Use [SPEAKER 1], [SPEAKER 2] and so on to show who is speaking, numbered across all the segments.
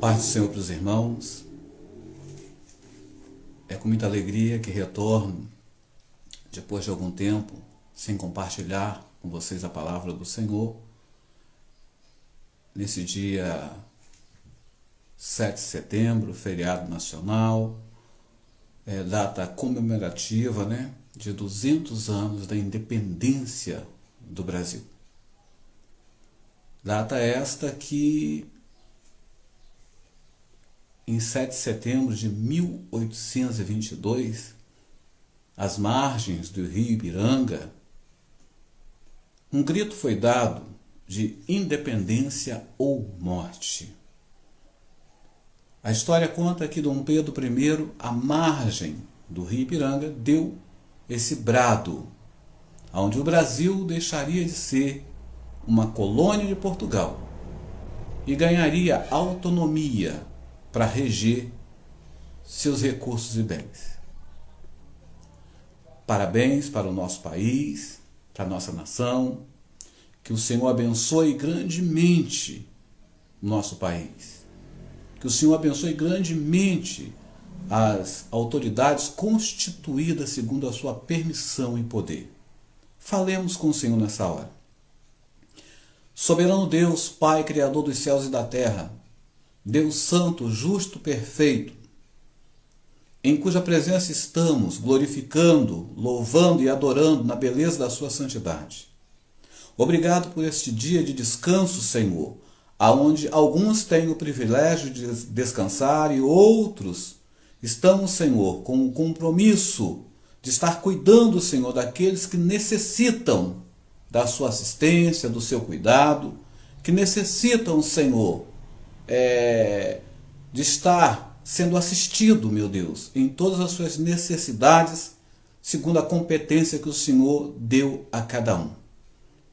[SPEAKER 1] Paz do Senhor para os irmãos. É com muita alegria que retorno, depois de algum tempo, sem compartilhar com vocês a palavra do Senhor. Nesse dia 7 de setembro, feriado nacional, data comemorativa, de 200 anos da independência do Brasil. Data esta que, em 7 de setembro de 1822, às margens do rio Ipiranga, um grito foi dado de independência ou morte. A história conta que Dom Pedro I, à margem do rio Ipiranga, deu esse brado, onde o Brasil deixaria de ser uma colônia de Portugal e ganharia autonomia para reger seus recursos e bens. Parabéns para o nosso país, para a nossa nação, que o Senhor abençoe grandemente o nosso país, que o Senhor abençoe grandemente as autoridades constituídas segundo a sua permissão e poder. Falemos com o Senhor nessa hora. Soberano Deus, Pai, Criador dos céus e da terra, Deus santo, justo, perfeito, em cuja presença estamos glorificando, louvando e adorando na beleza da sua santidade. Obrigado por este dia de descanso, Senhor, aonde alguns têm o privilégio de descansar e outros estamos, Senhor, com o compromisso de estar cuidando, Senhor, daqueles que necessitam da sua assistência, do seu cuidado, que necessitam, Senhor, de estar sendo assistido, meu Deus, em todas as suas necessidades, segundo a competência que o Senhor deu a cada um.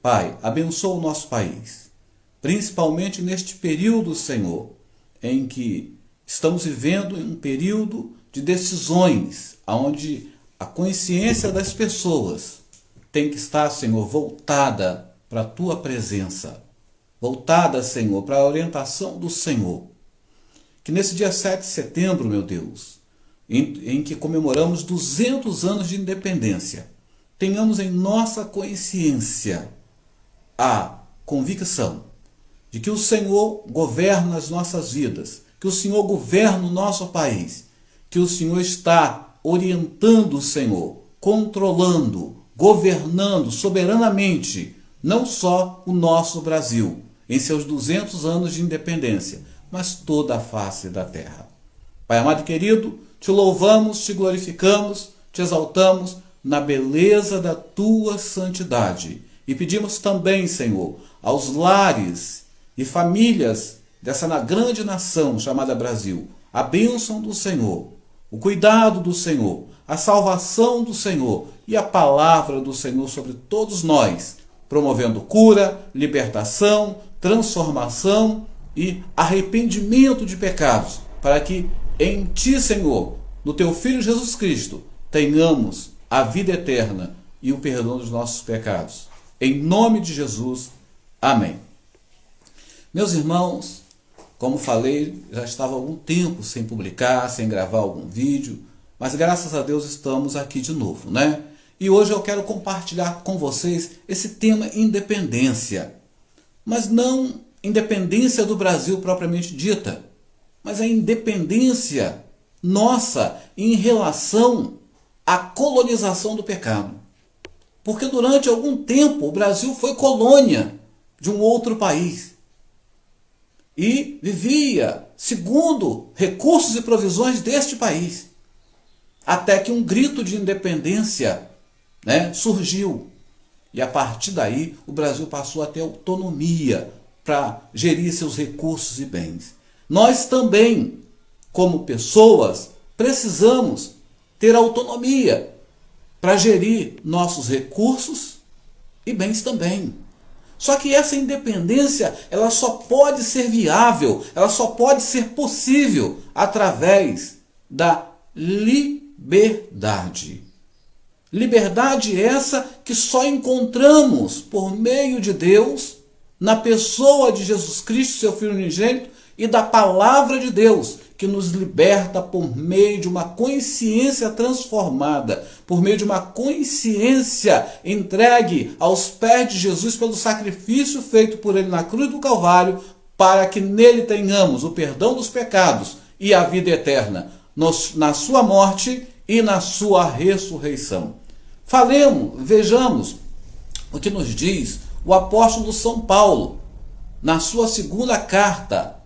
[SPEAKER 1] Pai, abençoa o nosso país, principalmente neste período, Senhor, em que estamos vivendo um período de decisões, onde a consciência das pessoas tem que estar, Senhor, voltada para a Tua presença, voltada, Senhor, para a orientação do Senhor. Que nesse dia 7 de setembro, meu Deus, em que comemoramos 200 anos de independência, tenhamos em nossa consciência a convicção de que o Senhor governa as nossas vidas, que o Senhor governa o nosso país, que o Senhor está orientando, Senhor, controlando, governando soberanamente, não só o nosso Brasil, em seus 200 anos de independência, mas toda a face da terra. Pai amado e querido, te louvamos, te glorificamos, te exaltamos na beleza da tua santidade. E pedimos também, Senhor, aos lares e famílias dessa grande nação chamada Brasil, a bênção do Senhor, o cuidado do Senhor, a salvação do Senhor e a palavra do Senhor sobre todos nós, promovendo cura, libertação, transformação e arrependimento de pecados, para que em Ti, Senhor, no Teu Filho Jesus Cristo, tenhamos a vida eterna e o perdão dos nossos pecados. Em nome de Jesus, amém. Meus irmãos, como falei, já estava há algum tempo sem publicar, sem gravar algum vídeo, mas graças a Deus estamos aqui de novo, E hoje eu quero compartilhar com vocês esse tema independência. Mas não independência do Brasil propriamente dita, mas a independência nossa em relação à colonização do pecado. Porque durante algum tempo o Brasil foi colônia de um outro país e vivia segundo recursos e provisões deste país, até que um grito de independência surgiu. E a partir daí o Brasil passou a ter autonomia para gerir seus recursos e bens. Nós também, como pessoas, precisamos ter autonomia para gerir nossos recursos e bens também. Só que essa independência, ela só pode ser viável, ela só pode ser possível através da liberdade. Liberdade essa que só encontramos por meio de Deus, na pessoa de Jesus Cristo, seu Filho unigênito, e da palavra de Deus, que nos liberta por meio de uma consciência transformada, por meio de uma consciência entregue aos pés de Jesus pelo sacrifício feito por ele na cruz do Calvário, para que nele tenhamos o perdão dos pecados e a vida eterna, na sua morte e na sua ressurreição. Vejamos o que nos diz o apóstolo São Paulo na sua segunda carta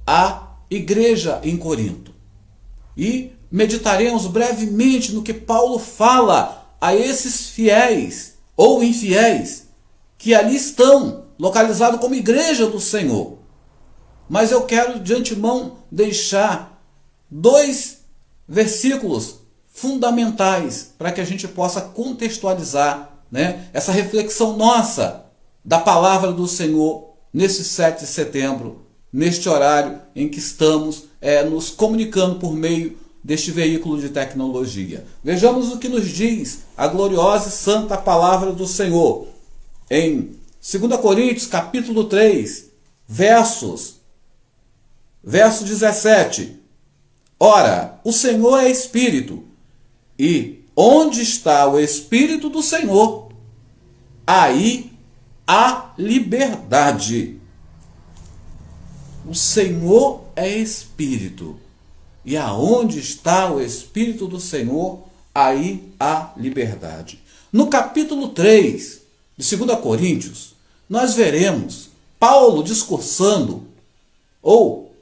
[SPEAKER 1] à igreja em Corinto. E meditaremos brevemente no que Paulo fala a esses fiéis ou infiéis que ali estão, localizados como igreja do Senhor. Mas eu quero de antemão deixar 2 versículos fundamentais para que a gente possa contextualizar, né, essa reflexão nossa da palavra do Senhor nesse 7 de setembro, neste horário em que estamos nos comunicando por meio deste veículo de tecnologia. Vejamos o que nos diz a gloriosa e santa palavra do Senhor em 2 Coríntios capítulo 3, verso 17. Ora, o Senhor é Espírito, e onde está o Espírito do Senhor, aí há liberdade. O Senhor é Espírito, e aonde está o Espírito do Senhor, aí há liberdade. No capítulo 3 de 2 Coríntios, nós veremos Paulo discursando, ou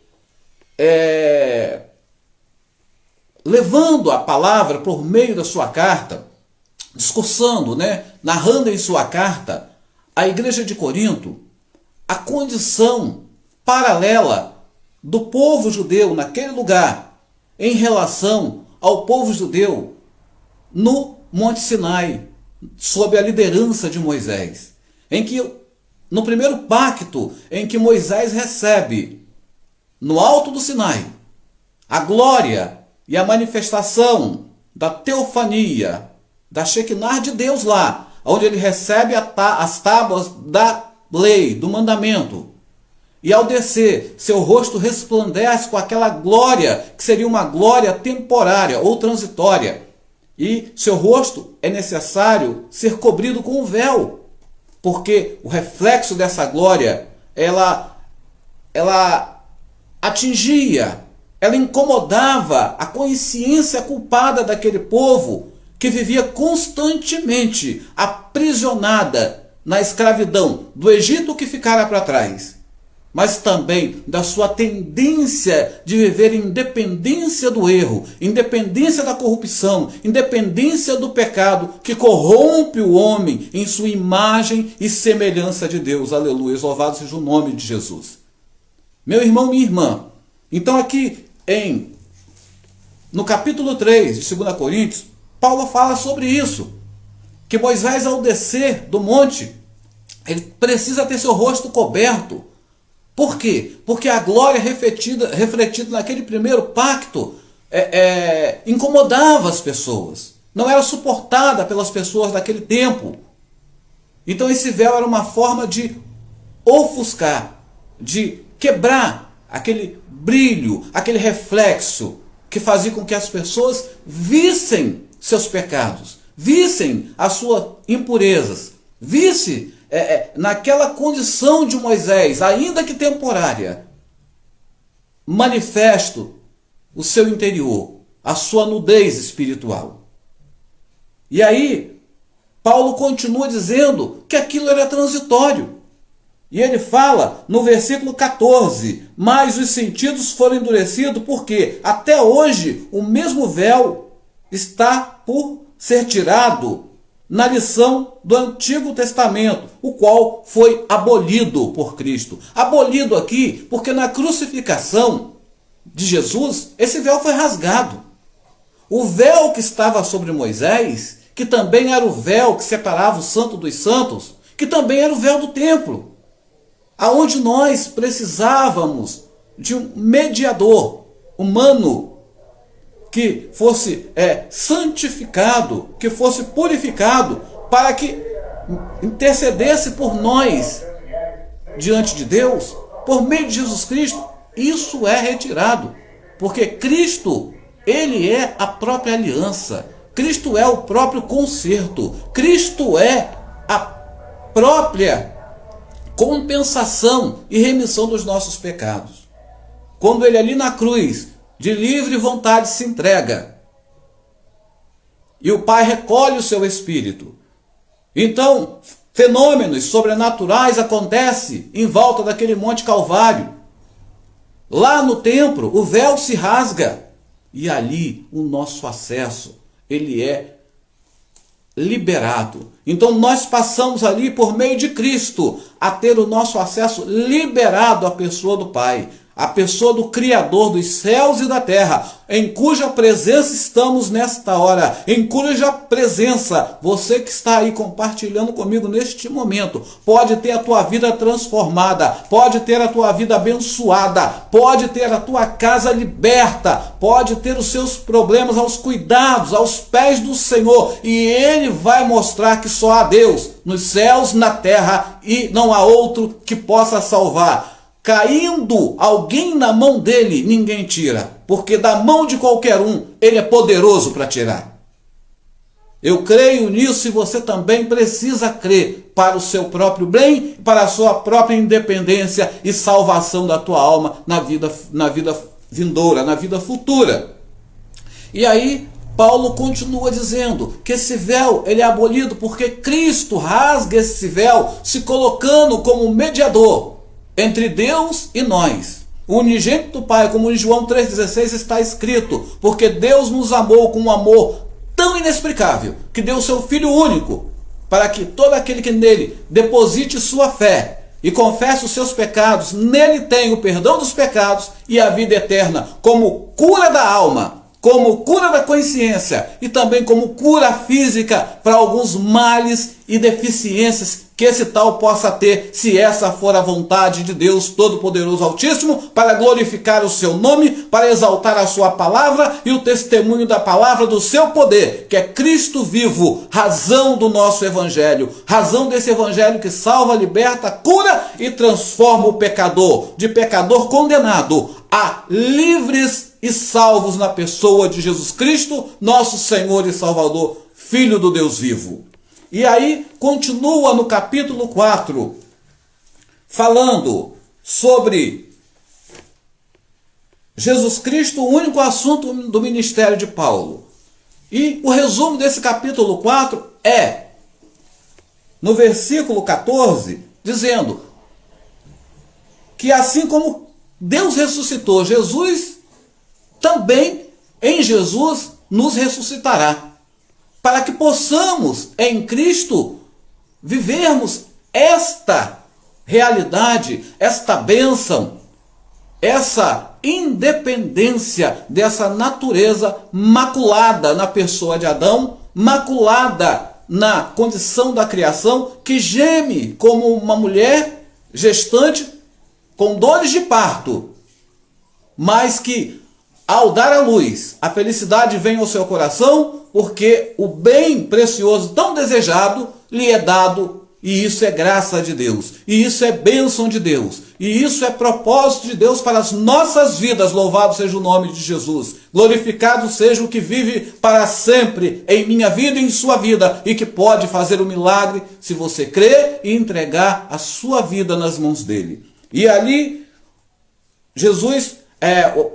[SPEAKER 1] levando a palavra por meio da sua carta, discursando, narrando em sua carta à igreja de Corinto a condição paralela do povo judeu naquele lugar em relação ao povo judeu no Monte Sinai, sob a liderança de Moisés, em que no primeiro pacto em que Moisés recebe no alto do Sinai a glória e a manifestação da teofania, da Shekinah de Deus lá, onde ele recebe as tábuas da lei, do mandamento. E ao descer, seu rosto resplandece com aquela glória, que seria uma glória temporária ou transitória. E seu rosto é necessário ser cobrido com um véu, porque o reflexo dessa glória, ela atingia, ela incomodava a consciência culpada daquele povo que vivia constantemente aprisionada na escravidão do Egito que ficara para trás, mas também da sua tendência de viver em independência do erro, independência da corrupção, independência do pecado que corrompe o homem em sua imagem e semelhança de Deus. Aleluia, louvado seja o nome de Jesus. Meu irmão, minha irmã, então aqui no capítulo 3 de 2 Coríntios, Paulo fala sobre isso, que Moisés, ao descer do monte, ele precisa ter seu rosto coberto. Por quê? Porque a glória refletida naquele primeiro pacto incomodava as pessoas, não era suportada pelas pessoas daquele tempo. Então esse véu era uma forma de ofuscar, de quebrar aquele brilho, aquele reflexo que fazia com que as pessoas vissem seus pecados, vissem as suas impurezas, vissem naquela condição de Moisés, ainda que temporária, manifesto o seu interior, a sua nudez espiritual. E aí, Paulo continua dizendo que aquilo era transitório. E ele fala no versículo 14, mas os sentidos foram endurecidos porque até hoje o mesmo véu está por ser tirado na lição do Antigo Testamento, o qual foi abolido por Cristo. Abolido aqui porque na crucificação de Jesus, esse véu foi rasgado. O véu que estava sobre Moisés, que também era o véu que separava o santo dos santos, que também era o véu do templo, aonde nós precisávamos de um mediador humano que fosse santificado, que fosse purificado, para que intercedesse por nós diante de Deus, por meio de Jesus Cristo, isso é retirado, porque Cristo, ele é a própria aliança, Cristo é o próprio conserto, Cristo é a própria compensação e remissão dos nossos pecados. Quando ele ali na cruz, de livre vontade, se entrega, e o Pai recolhe o seu Espírito, então fenômenos sobrenaturais acontecem em volta daquele Monte Calvário. Lá no templo, o véu se rasga, e ali o nosso acesso, ele é liberado. Então nós passamos ali por meio de Cristo a ter o nosso acesso liberado à pessoa do Pai, a pessoa do Criador dos céus e da terra, em cuja presença estamos nesta hora, em cuja presença você que está aí compartilhando comigo neste momento, pode ter a tua vida transformada, pode ter a tua vida abençoada, pode ter a tua casa liberta, pode ter os seus problemas aos cuidados, aos pés do Senhor, e Ele vai mostrar que só há Deus nos céus, na terra, e não há outro que possa salvar. Caindo alguém na mão dele, ninguém tira, porque da mão de qualquer um, ele é poderoso para tirar. Eu creio nisso e você também precisa crer para o seu próprio bem, para a sua própria independência e salvação da tua alma na vida vindoura, na vida futura. E aí, Paulo continua dizendo que esse véu ele é abolido porque Cristo rasga esse véu, se colocando como mediador entre Deus e nós. O unigênito do Pai, como em João 3,16 está escrito, porque Deus nos amou com um amor tão inexplicável, que deu o seu Filho único, para que todo aquele que nele deposite sua fé e confesse os seus pecados, nele tenha o perdão dos pecados e a vida eterna, como cura da alma, como cura da consciência e também como cura física para alguns males e deficiências que esse tal possa ter, se essa for a vontade de Deus Todo-Poderoso Altíssimo, para glorificar o seu nome, para exaltar a sua palavra e o testemunho da palavra do seu poder, que é Cristo vivo, razão do nosso evangelho, razão desse evangelho que salva, liberta, cura e transforma o pecador, de pecador condenado, a livres e salvos na pessoa de Jesus Cristo, nosso Senhor e Salvador, Filho do Deus vivo. E aí continua no capítulo 4, falando sobre Jesus Cristo, o único assunto do ministério de Paulo. E o resumo desse capítulo 4 é, no versículo 14, dizendo que assim como Deus ressuscitou Jesus, também em Jesus nos ressuscitará, para que possamos em Cristo vivermos esta realidade, esta bênção, essa independência dessa natureza maculada na pessoa de Adão, maculada na condição da criação, que geme como uma mulher gestante com dores de parto, mas que ao dar à luz, a felicidade vem ao seu coração, porque o bem precioso, tão desejado, lhe é dado, e isso é graça de Deus, e isso é bênção de Deus, e isso é propósito de Deus para as nossas vidas. Louvado seja o nome de Jesus, glorificado seja o que vive para sempre em minha vida e em sua vida, e que pode fazer o milagre se você crer e entregar a sua vida nas mãos dele. E ali,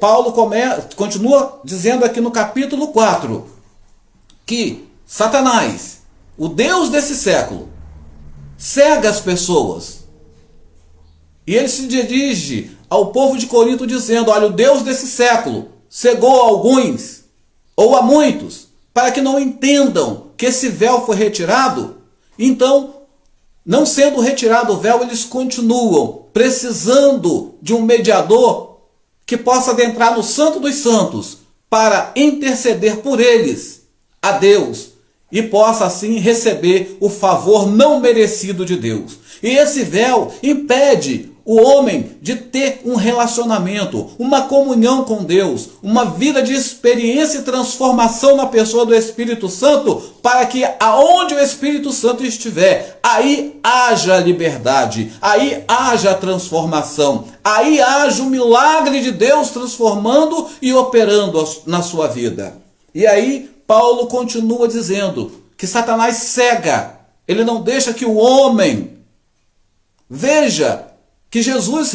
[SPEAKER 1] Paulo continua dizendo aqui no capítulo 4, que Satanás, o Deus desse século, cega as pessoas. E ele se dirige ao povo de Corinto dizendo: olha, o Deus desse século cegou alguns, ou a muitos, para que não entendam que esse véu foi retirado. Então, não sendo retirado o véu, eles continuam precisando de um mediador que possa adentrar no Santo dos Santos para interceder por eles a Deus e possa assim receber o favor não merecido de Deus. E esse véu impede o homem de ter um relacionamento, uma comunhão com Deus, uma vida de experiência e transformação na pessoa do Espírito Santo, para que aonde o Espírito Santo estiver, aí haja liberdade, aí haja transformação, aí haja o milagre de Deus transformando e operando na sua vida. E aí Paulo continua dizendo que Satanás cega, ele não deixa que o homem veja que Jesus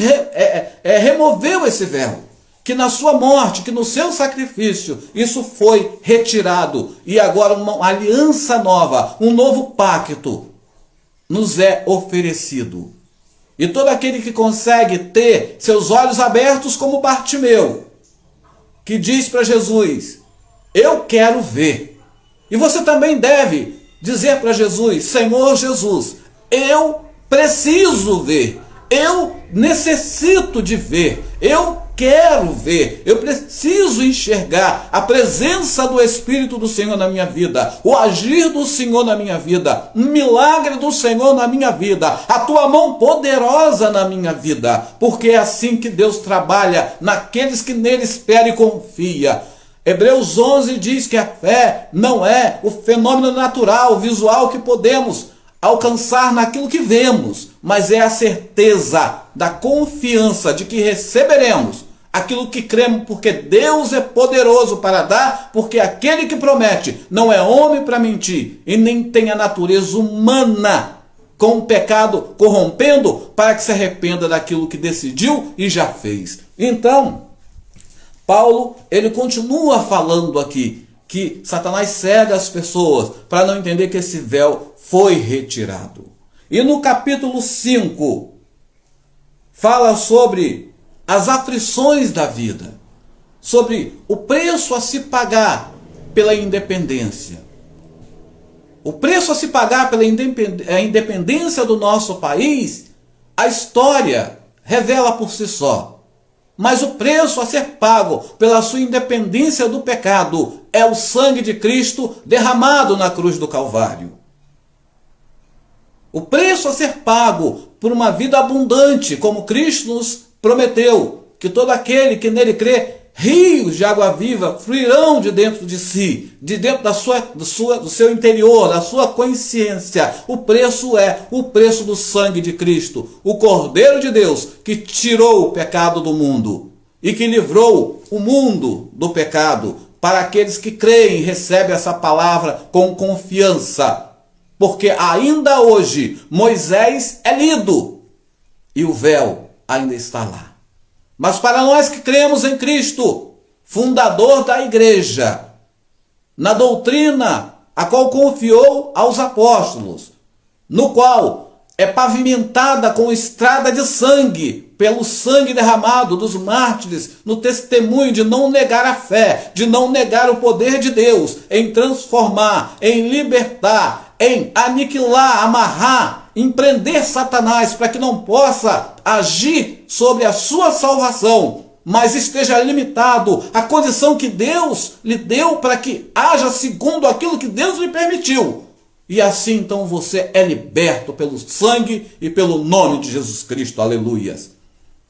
[SPEAKER 1] removeu esse véu, que na sua morte, que no seu sacrifício, isso foi retirado. E agora uma aliança nova, um novo pacto nos é oferecido. E todo aquele que consegue ter seus olhos abertos como Bartimeu, que diz para Jesus, eu quero ver. E você também deve dizer para Jesus, Senhor Jesus, eu preciso ver. Eu necessito de ver, eu quero ver, eu preciso enxergar a presença do Espírito do Senhor na minha vida, o agir do Senhor na minha vida, um milagre do Senhor na minha vida, a tua mão poderosa na minha vida, porque é assim que Deus trabalha naqueles que nele espera e confia. Hebreus 11 diz que a fé não é o fenômeno natural, visual que podemos alcançar naquilo que vemos, mas é a certeza da confiança de que receberemos aquilo que cremos, porque Deus é poderoso para dar, porque aquele que promete não é homem para mentir e nem tem a natureza humana com o pecado corrompendo para que se arrependa daquilo que decidiu e já fez. Então, Paulo, ele continua falando aqui que Satanás cega as pessoas para não entender que esse véu foi retirado. E no capítulo 5, fala sobre as aflições da vida, sobre o preço a se pagar pela independência. O preço a se pagar pela independência do nosso país, a história revela por si só. Mas o preço a ser pago pela sua independência do pecado é o sangue de Cristo derramado na cruz do Calvário. O preço a ser pago por uma vida abundante, como Cristo nos prometeu, que todo aquele que nele crê, rios de água viva fluirão de dentro de si, de dentro do seu interior, da sua consciência. O preço é o preço do sangue de Cristo, o Cordeiro de Deus que tirou o pecado do mundo e que livrou o mundo do pecado. Para aqueles que creem e recebem essa palavra com confiança. Porque ainda hoje Moisés é lido e o véu ainda está lá. Mas para nós que cremos em Cristo, fundador da igreja, na doutrina a qual confiou aos apóstolos, no qual é pavimentada com estrada de sangue, pelo sangue derramado dos mártires, no testemunho de não negar a fé, de não negar o poder de Deus, em transformar, em libertar, em aniquilar, amarrar, empreender Satanás para que não possa agir sobre a sua salvação, mas esteja limitado à condição que Deus lhe deu para que haja segundo aquilo que Deus lhe permitiu. E assim então você é liberto pelo sangue e pelo nome de Jesus Cristo. Aleluias.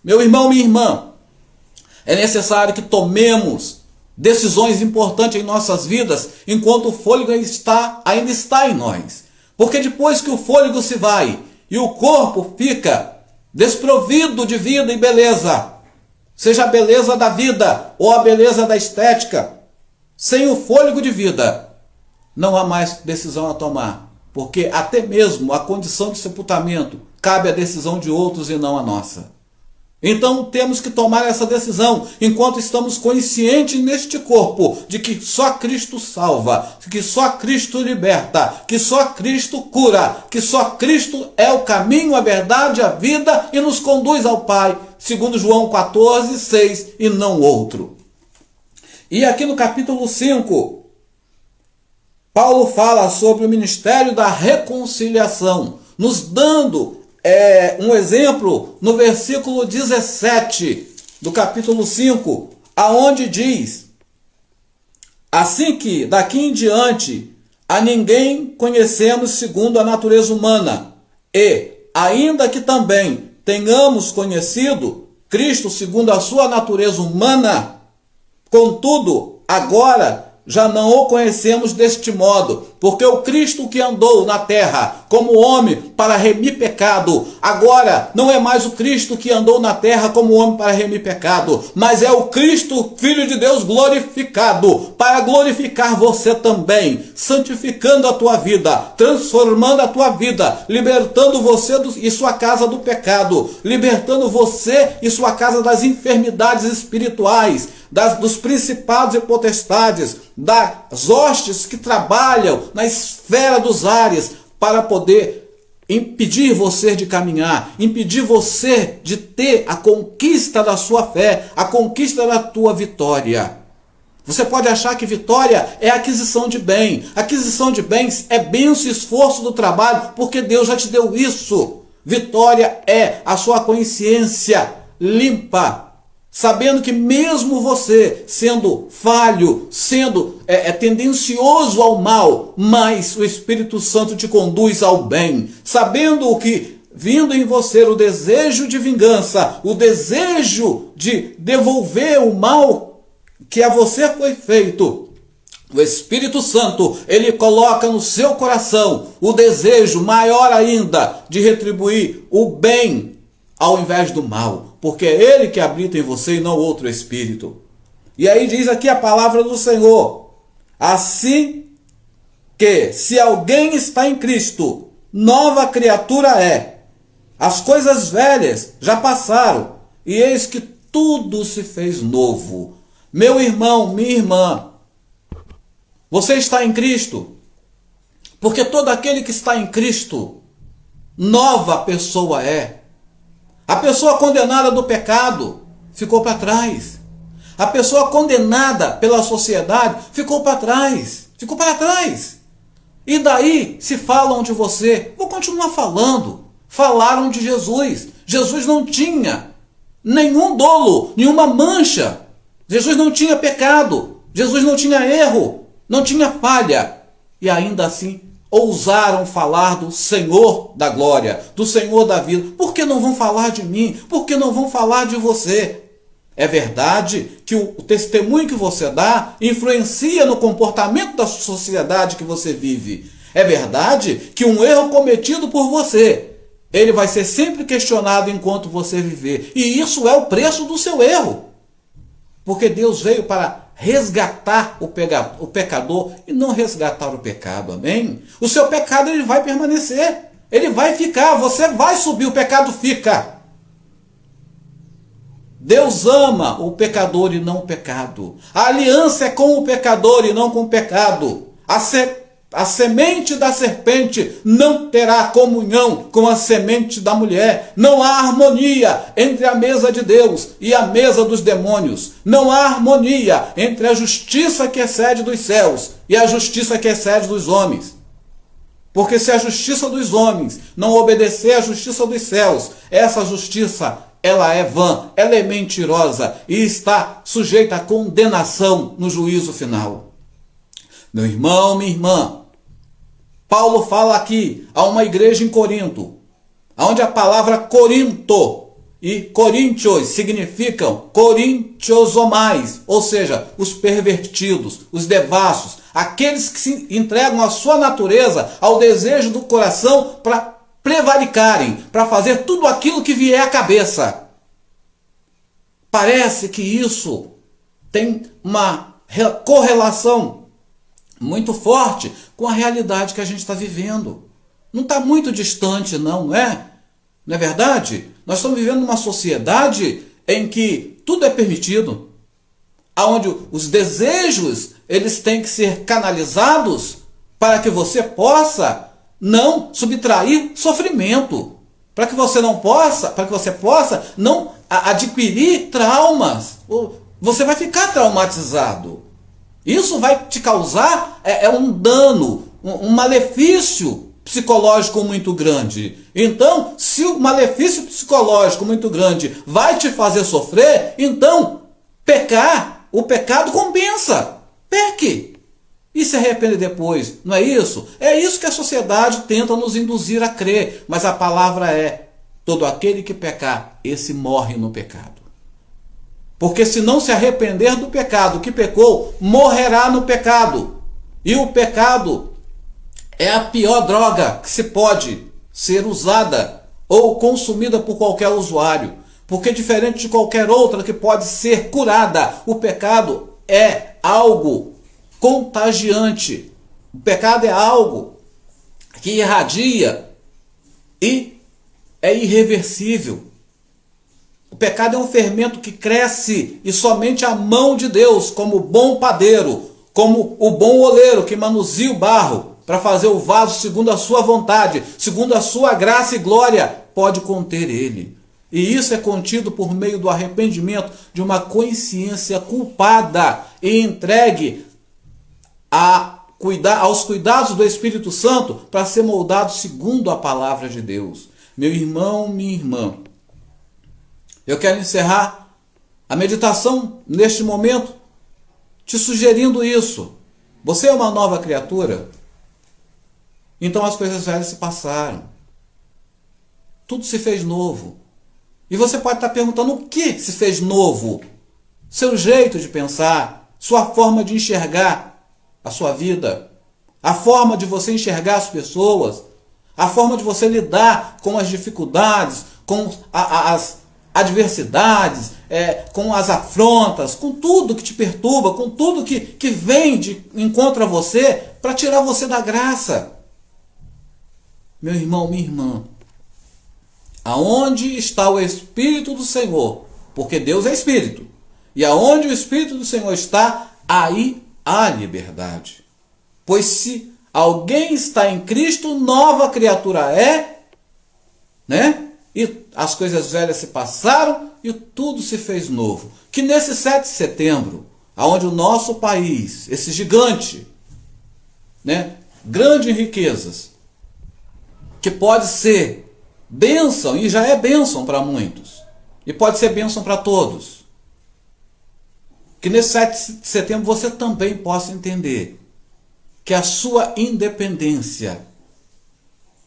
[SPEAKER 1] Meu irmão, minha irmã, é necessário que tomemos decisões importantes em nossas vidas enquanto o fôlego ainda está em nós. Porque depois que o fôlego se vai e o corpo fica desprovido de vida e beleza, seja a beleza da vida ou a beleza da estética, sem o fôlego de vida, não há mais decisão a tomar. Porque até mesmo a condição de sepultamento cabe à decisão de outros e não a nossa. Então temos que tomar essa decisão enquanto estamos conscientes neste corpo de que só Cristo salva, que só Cristo liberta, que só Cristo cura, que só Cristo é o caminho, a verdade, a vida e nos conduz ao Pai, segundo João 14:6 e não outro. E aqui no capítulo 5, Paulo fala sobre o ministério da reconciliação, nos dando um exemplo no versículo 17 do capítulo 5, aonde diz: assim que daqui em diante a ninguém conhecemos segundo a natureza humana, e ainda que também tenhamos conhecido Cristo segundo a sua natureza humana, contudo, agora já não o conhecemos deste modo, porque o Cristo que andou na terra como homem para remir pecado, agora não é mais o Cristo que andou na terra como homem para remir pecado, mas é o Cristo, Filho de Deus glorificado, para glorificar você também, santificando a tua vida, transformando a tua vida, libertando você e sua casa do pecado, libertando você e sua casa das enfermidades espirituais, dos principados e potestades, das hostes que trabalham na esfera dos ares para poder impedir você de caminhar, impedir você de ter a conquista da sua fé, a conquista da tua vitória. Você pode achar que vitória é aquisição de bem. Aquisição de bens é bênção e esforço do trabalho, porque Deus já te deu isso. Vitória é a sua consciência limpa, sabendo que mesmo você sendo falho, sendo tendencioso ao mal, mas o Espírito Santo te conduz ao bem, sabendo que vindo em você o desejo de vingança, o desejo de devolver o mal que a você foi feito, o Espírito Santo, ele coloca no seu coração o desejo maior ainda de retribuir o bem ao invés do mal, porque é ele que habita em você e não outro espírito. E aí diz aqui a palavra do Senhor: assim que, se alguém está em Cristo, nova criatura é. As coisas velhas já passaram, e eis que tudo se fez novo. Meu irmão, minha irmã, você está em Cristo, porque todo aquele que está em Cristo, nova pessoa é. A pessoa condenada do pecado ficou para trás. A pessoa condenada pela sociedade ficou para trás. Ficou para trás. E daí se falam de você. Vou continuar falando. Falaram de Jesus. Jesus não tinha nenhum dolo, nenhuma mancha. Jesus não tinha pecado. Jesus não tinha erro. Não tinha falha. E ainda assim ousaram falar do Senhor da glória, do Senhor da vida. Por que não vão falar de mim? Por que não vão falar de você? É verdade que o testemunho que você dá influencia no comportamento da sociedade que você vive. É verdade que um erro cometido por você, ele vai ser sempre questionado enquanto você viver. E isso é o preço do seu erro. Porque Deus veio para resgatar o pecador e não resgatar o pecado, amém? O seu pecado ele vai permanecer, ele vai ficar, você vai subir, o pecado fica. Deus ama o pecador e não o pecado. A aliança é com o pecador e não com o pecado. A semente da serpente não terá comunhão com a semente da mulher. Não há harmonia entre a mesa de Deus e a mesa dos demônios. Não há harmonia entre a justiça que excede dos céus e a justiça que excede dos homens. Porque se a justiça dos homens não obedecer à justiça dos céus, essa justiça, ela é vã, ela é mentirosa e está sujeita à condenação no juízo final. Meu irmão, minha irmã, Paulo fala aqui a uma igreja em Corinto, onde a palavra Corinto e Coríntios significam corintiosomais, ou seja, os pervertidos, os devassos, aqueles que se entregam a sua natureza, ao desejo do coração para prevaricarem, para fazer tudo aquilo que vier à cabeça. Parece que isso tem uma correlação muito forte com a realidade que a gente está vivendo. Não está muito distante, não é? Não é verdade? Nós estamos vivendo numa sociedade em que tudo é permitido, onde os desejos eles têm que ser canalizados para que você possa não subtrair sofrimento, para que você possa não adquirir traumas. Você vai ficar traumatizado. Isso vai te causar um dano, um malefício psicológico muito grande. Então, se o malefício psicológico muito grande vai te fazer sofrer, então pecar, o pecado compensa. Peque e se arrepende depois. Não é isso? É isso que a sociedade tenta nos induzir a crer. Mas a palavra é: todo aquele que pecar, esse morre no pecado. Porque se não se arrepender do pecado que pecou, morrerá no pecado. E o pecado é a pior droga que se pode ser usada ou consumida por qualquer usuário. Porque diferente de qualquer outra que pode ser curada, o pecado é algo contagiante. O pecado é algo que irradia e é irreversível. O pecado é um fermento que cresce e somente a mão de Deus, como bom padeiro, como o bom oleiro que manuseia o barro para fazer o vaso segundo a sua vontade, segundo a sua graça e glória, pode conter ele. E isso é contido por meio do arrependimento de uma consciência culpada e entregue aos cuidados do Espírito Santo para ser moldado segundo a palavra de Deus. Meu irmão, minha irmã, eu quero encerrar a meditação neste momento te sugerindo isso. Você é uma nova criatura? Então as coisas velhas se passaram. Tudo se fez novo. E você pode estar perguntando o que se fez novo? Seu jeito de pensar, sua forma de enxergar a sua vida, a forma de você enxergar as pessoas, a forma de você lidar com as dificuldades, com as adversidades, com as afrontas, com tudo que te perturba, com tudo que vem de encontro a você para tirar você da graça. Meu irmão, minha irmã, aonde está o Espírito do Senhor? Porque Deus é Espírito. E aonde o Espírito do Senhor está, aí há liberdade. Pois se alguém está em Cristo, nova criatura é, né? E as coisas velhas se passaram e tudo se fez novo. Que nesse 7 de setembro, aonde o nosso país, esse gigante, né, grande em riquezas, que pode ser bênção, e já é bênção para muitos, e pode ser bênção para todos, que nesse 7 de setembro você também possa entender que a sua independência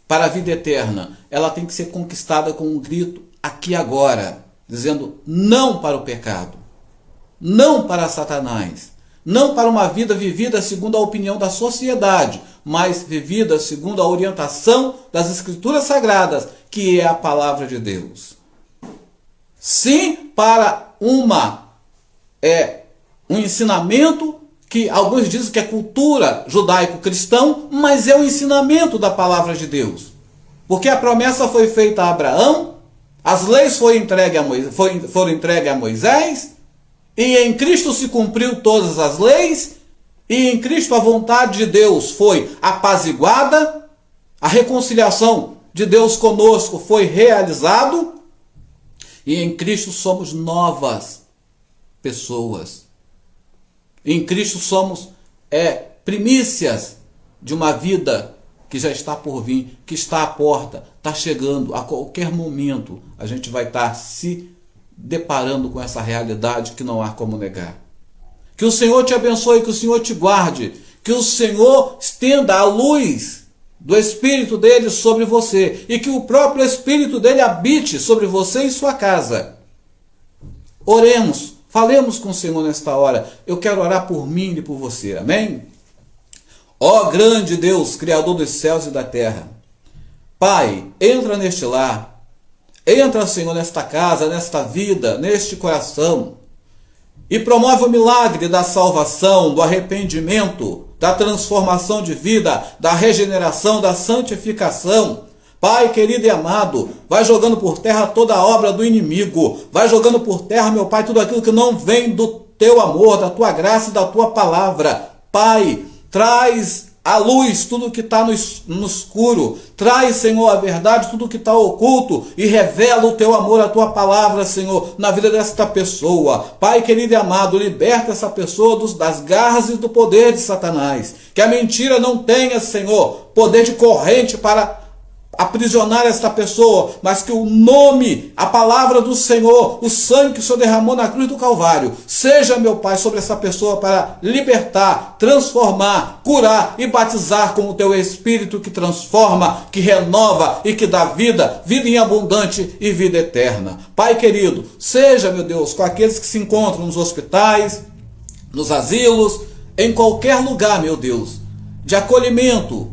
[SPEAKER 1] para a vida eterna, ela tem que ser conquistada com um grito aqui agora, dizendo não para o pecado, não para Satanás, não para uma vida vivida segundo a opinião da sociedade, mas vivida segundo a orientação das Escrituras Sagradas, que é a palavra de Deus. Sim, para um ensinamento que alguns dizem que é cultura judaico-cristão, mas é o ensinamento da palavra de Deus. Porque a promessa foi feita a Abraão, as leis foram entregues a Moisés, e em Cristo se cumpriu todas as leis, e em Cristo a vontade de Deus foi apaziguada, a reconciliação de Deus conosco foi realizado, e em Cristo somos novas pessoas. Em Cristo somos primícias de uma vida que já está por vir, que está à porta, está chegando. A qualquer momento a gente vai estar se deparando com essa realidade que não há como negar. Que o Senhor te abençoe, que o Senhor te guarde, que o Senhor estenda a luz do Espírito dele sobre você e que o próprio Espírito dele habite sobre você e sua casa. Oremos. Falemos com o Senhor nesta hora. Eu quero orar por mim e por você. Amém? Ó grande Deus, Criador dos céus e da terra. Pai, entra neste lar. Entra, Senhor, nesta casa, nesta vida, neste coração. E promove o milagre da salvação, do arrependimento, da transformação de vida, da regeneração, da santificação. Pai querido e amado, vai jogando por terra toda a obra do inimigo, vai jogando por terra, meu Pai, tudo aquilo que não vem do teu amor, da tua graça e da tua palavra. Pai, traz à luz tudo que está no escuro, traz, Senhor, a verdade, tudo que está oculto e revela o teu amor, a tua palavra, Senhor, na vida desta pessoa. Pai querido e amado, liberta essa pessoa das garras e do poder de Satanás, que a mentira não tenha, Senhor, poder de corrente para aprisionar esta pessoa, mas que o nome, a palavra do Senhor, o sangue que o Senhor derramou na cruz do Calvário, seja, meu Pai, sobre essa pessoa para libertar, transformar, curar e batizar com o teu Espírito que transforma, que renova e que dá vida, vida em abundante e vida eterna. Pai querido, seja, meu Deus, com aqueles que se encontram nos hospitais, nos asilos, em qualquer lugar, meu Deus, de acolhimento,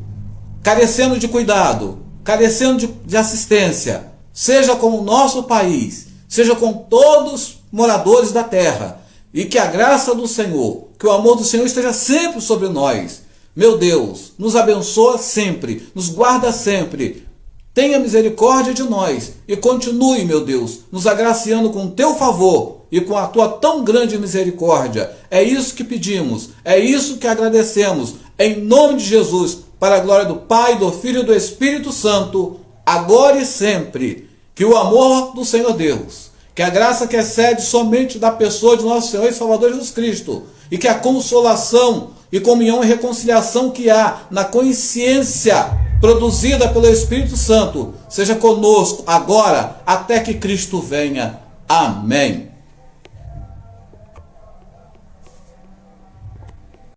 [SPEAKER 1] carecendo de cuidado, carecendo de assistência, seja com o nosso país, seja com todos os moradores da terra, e que a graça do Senhor, que o amor do Senhor esteja sempre sobre nós. Meu Deus, nos abençoa sempre, nos guarda sempre, tenha misericórdia de nós e continue, meu Deus, nos agraciando com o teu favor e com a tua tão grande misericórdia. É isso que pedimos, é isso que agradecemos, em nome de Jesus, para a glória do Pai, do Filho e do Espírito Santo, agora e sempre. Que o amor do Senhor Deus, que a graça que excede somente da pessoa de nosso Senhor e Salvador Jesus Cristo, e que a consolação e comunhão e reconciliação que há na consciência produzida pelo Espírito Santo, seja conosco agora, até que Cristo venha. Amém.